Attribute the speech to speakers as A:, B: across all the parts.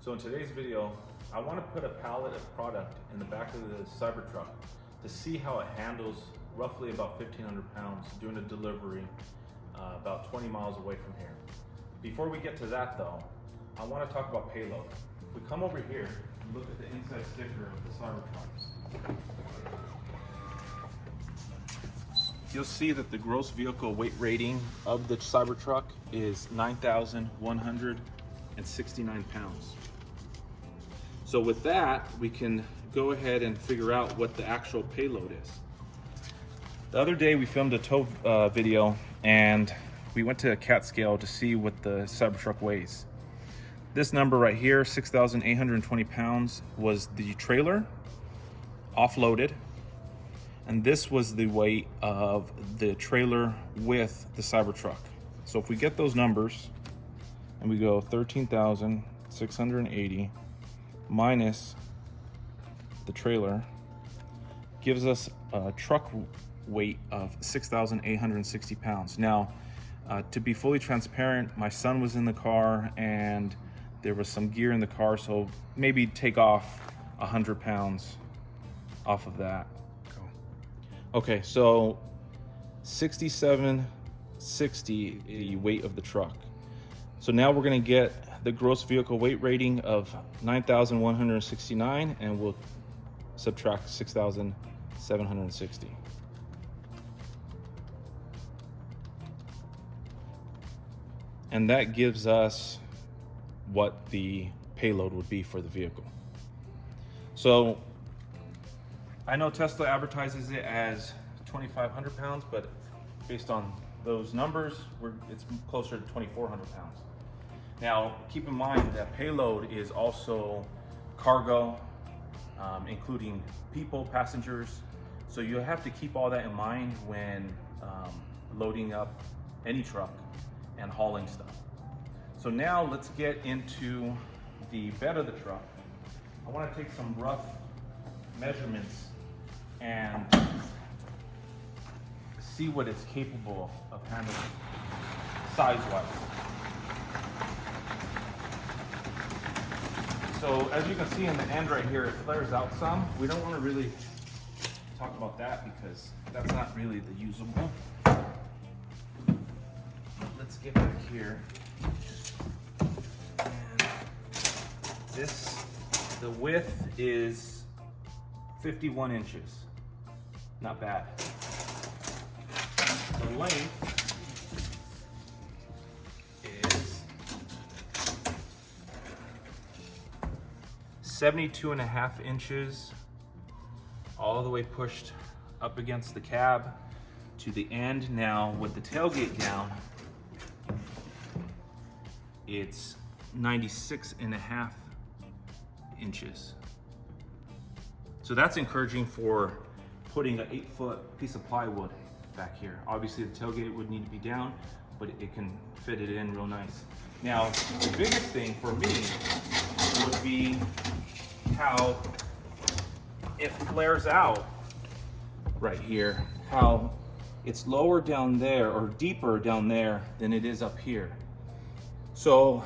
A: So in today's video, I want to put a pallet of product in the back of the CyberTruck to see how it handles roughly about 1,500 pounds doing a delivery about 20 miles away from here. Before we get to that though, I want to talk about Payload. If we come over here and look at the inside sticker of the CyberTruck, you'll see that the gross vehicle weight rating of the CyberTruck is 9,169 pounds. So with that, we can go ahead and figure out what the actual payload is. The other day we filmed a tow video and we went to a cat scale to see what the CyberTruck weighs. This number right here, 6,820 pounds, was the trailer, offloaded. And this was the weight of the trailer with the CyberTruck. So if we get those numbers and we go 13,680 minus the trailer, gives us a truck weight of 6,860 pounds. Now, to be fully transparent, my son was in the car and there was some gear in the car, so maybe take off 100 pounds off of that. Okay, so 6760 the weight of the truck. So now we're gonna get the gross vehicle weight rating of 9,169 and we'll subtract 6,760. And that gives us what the payload would be for the vehicle. So I know Tesla advertises it as 2,500 pounds, but based on those numbers, it's closer to 2,400 pounds. Now, keep in mind that payload is also cargo, including people, passengers. So you have to keep all that in mind when loading up any truck and hauling stuff. So now let's get into the bed of the truck. I want to take some rough measurements and see what it's capable of handling size-wise. So as you can see in the end right here, it flares out some. We don't want to really talk about that because that's not really the usable. Let's get back here. And the width is 51 inches. Not bad. The length is 72.5 inches, all the way pushed up against the cab to the end. Now with the tailgate down, it's 96.5 inches. So that's encouraging for putting an 8-foot piece of plywood back here. Obviously the tailgate would need to be down, but it can fit it in real nice. Now, the biggest thing for me would be how it flares out right here, how it's lower down there or deeper down there than it is up here. So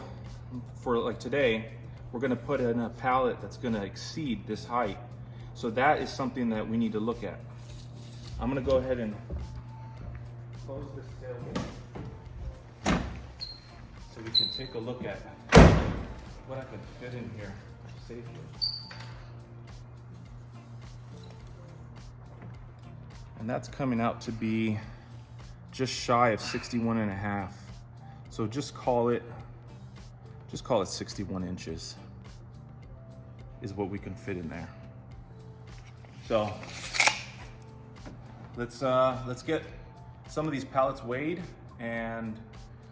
A: for like today, we're gonna put in a pallet that's gonna exceed this height. So that is something that we need to look at. I'm gonna go ahead and close this tailgate so we can take a look at what I can fit in here safely. And that's coming out to be just shy of 61.5. So just call it 61 inches is what we can fit in there. So let's get some of these pallets weighed, and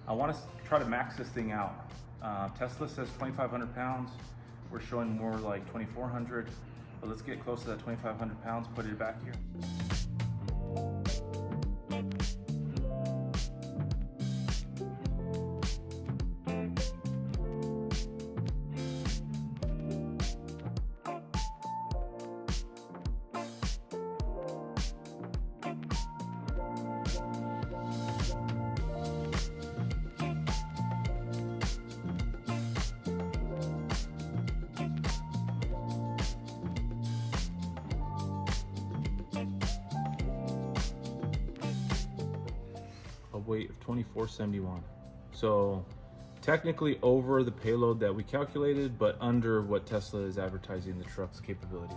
A: I want to try to max this thing out. Tesla says 2,500 pounds. We're showing more like 2,400, but let's get close to that 2,500 pounds, put it back here. weight of 2471. So technically over the payload that we calculated, but under what Tesla is advertising the truck's capability.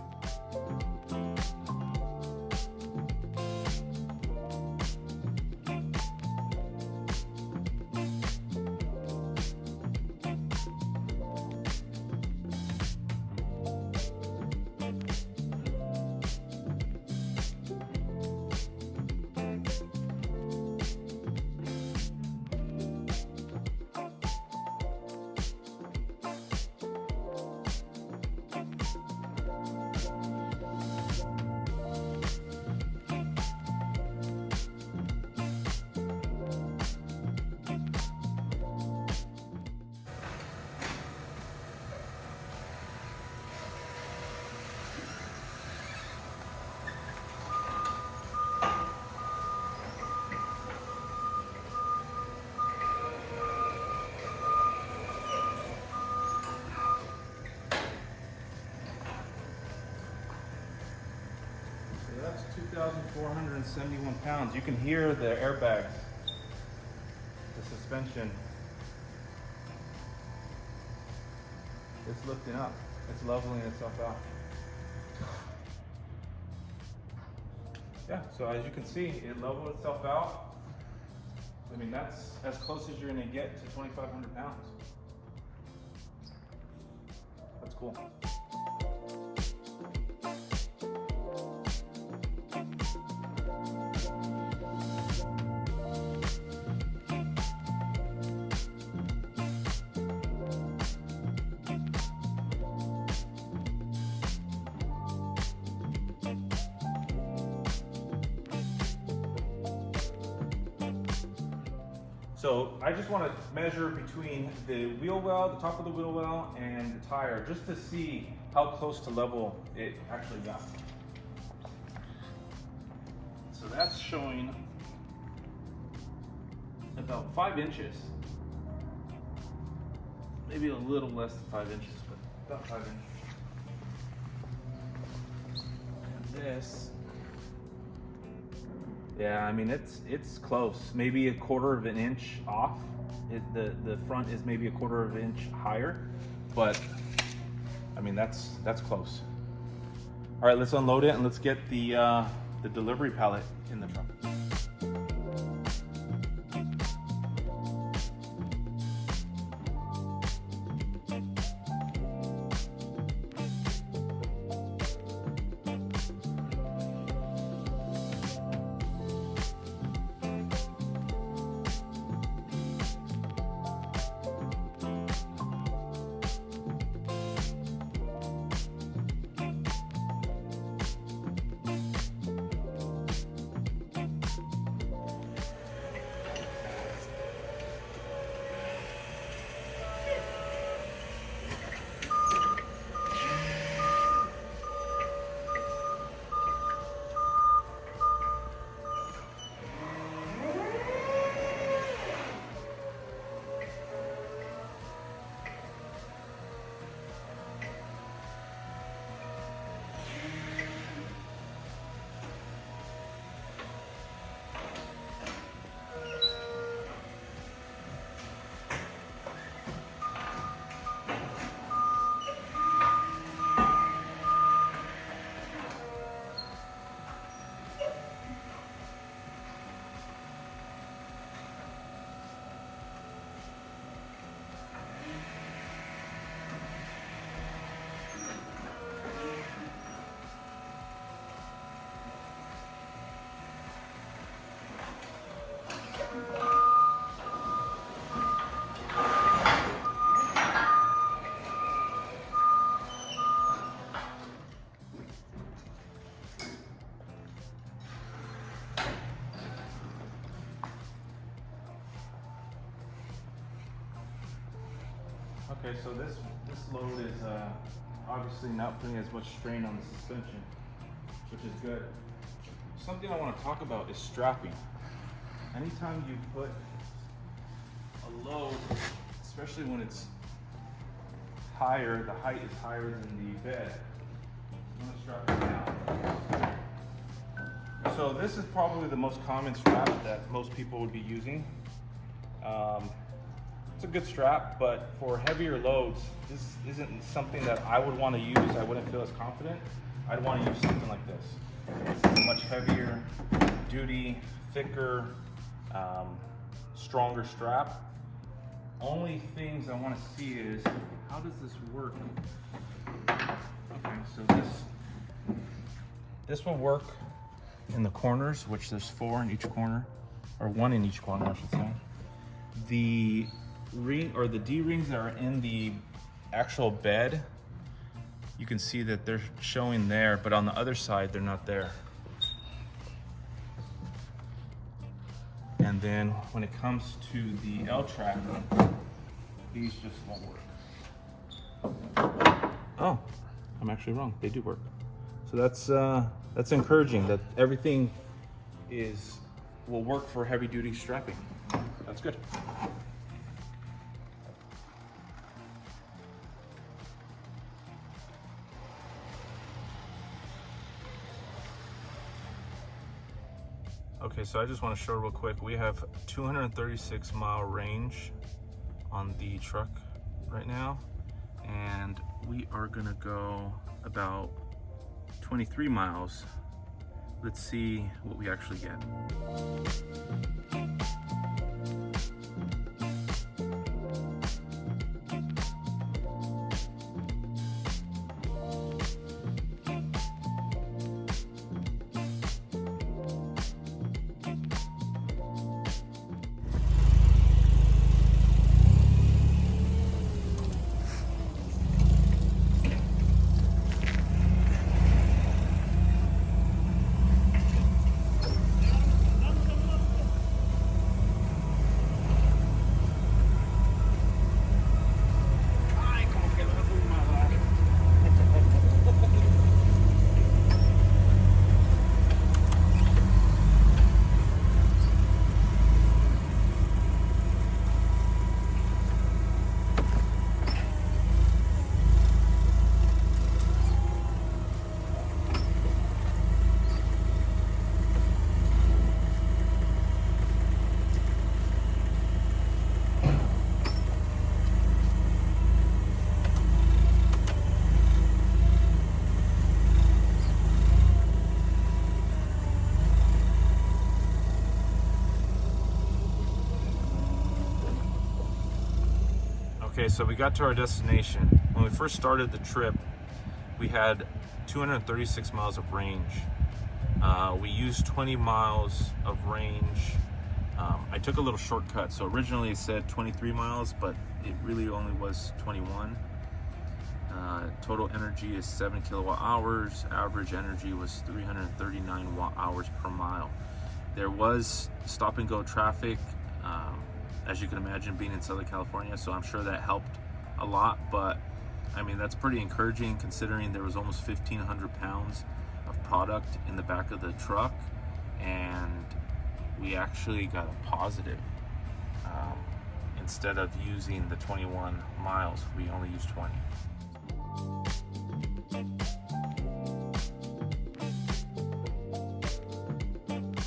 A: That's 2,471 pounds. You can hear the airbags, the suspension. It's lifting up. It's leveling itself out. Yeah, so as you can see, it leveled itself out. I mean, that's as close as you're gonna get to 2,500 pounds. That's cool. So I just want to measure between the wheel well, the top of the wheel well, and the tire, just to see how close to level it actually got. So that's showing about 5 inches. Maybe a little less than 5 inches, but about 5 inches. And this, yeah, I mean, it's close. Maybe a quarter of an inch off. The front is maybe a quarter of an inch higher, but I mean, that's close. All right, let's unload it and let's get the delivery pallet in the truck. Okay, so this load is obviously not putting as much strain on the suspension, which is good. Something I want to talk about is strapping. Anytime you put a load, especially when it's higher, the height is higher than the bed, you want to strap it down. So this is probably the most common strap that most people would be using. It's a good strap, but for heavier loads, this isn't something that I would want to use. I wouldn't feel as confident. I'd want to use something like this. This is a much heavier duty, thicker, stronger strap. Only things I want to see is, how does this work? Okay, so this will work in the corners, which there's 4 in each corner, or 1 in each corner, I should say. The ring, or the D-rings that are in the actual bed, you can see that they're showing there, but on the other side, they're not there. And then when it comes to the L-track, these just won't work. Oh, I'm actually wrong. They do work. So that's encouraging that everything will work for heavy duty strapping. That's good. Okay, so I just want to show real quick, we have 236-mile range on the truck right now, and we are gonna go about 23 miles. Let's see what we actually get. Okay, so we got to our destination. When we first started the trip, we had 236 miles of range. We used 20 miles of range. I took a little shortcut. So originally it said 23 miles, but it really only was 21. Total energy is 7 kilowatt hours. Average energy was 339 watt hours per mile. There was stop and go traffic, as you can imagine, being in Southern California, so I'm sure that helped a lot, but I mean, that's pretty encouraging considering there was almost 1,500 pounds of product in the back of the truck, and we actually got a positive. Instead of using the 21 miles, we only used 20.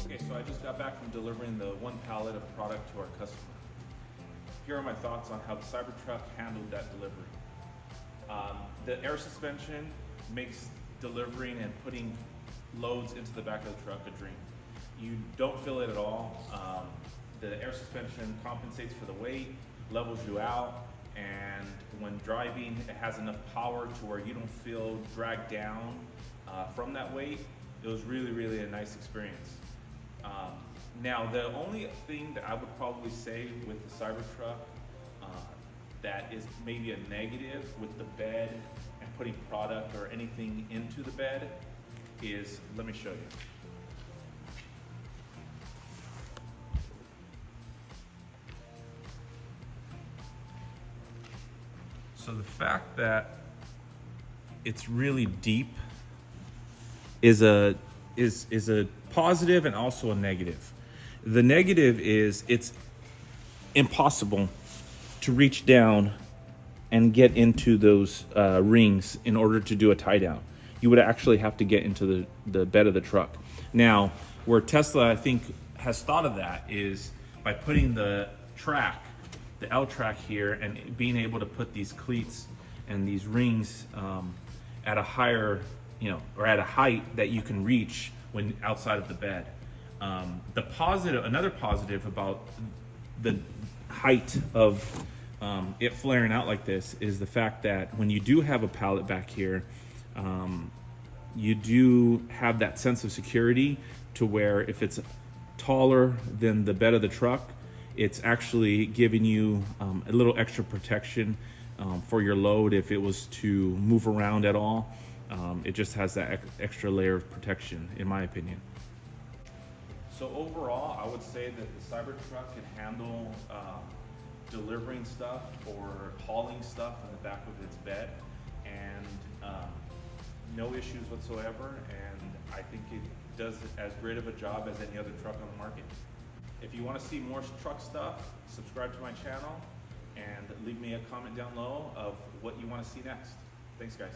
A: Okay, so I just got back from delivering the 1 pallet of product to our customer. Here are my thoughts on how the CyberTruck handled that delivery. The air suspension makes delivering and putting loads into the back of the truck a dream. You don't feel it at all. The air suspension compensates for the weight, levels you out, and when driving, it has enough power to where you don't feel dragged down from that weight. It was really, really a nice experience. Now, the only thing that I would probably say with the CyberTruck that is maybe a negative with the bed and putting product or anything into the bed is, let me show you. So the fact that it's really deep is a positive and also a negative. The negative is it's impossible to reach down and get into those rings in order to do a tie down. You would actually have to get into the bed of the truck. Now, Where Tesla, I think, has thought of that is by putting the L track here, and being able to put these cleats and these rings at a higher, or at a height that you can reach when outside of the bed. Another positive about the height of it flaring out like this is the fact that when you do have a pallet back here, you do have that sense of security to where if it's taller than the bed of the truck, it's actually giving you a little extra protection for your load if it was to move around at all. It just has that extra layer of protection, in my opinion. So overall, I would say that the CyberTruck can handle delivering stuff or hauling stuff in the back of its bed, and no issues whatsoever. And I think it does as great of a job as any other truck on the market. If you want to see more truck stuff, subscribe to my channel and leave me a comment down below of what you want to see next. Thanks, guys.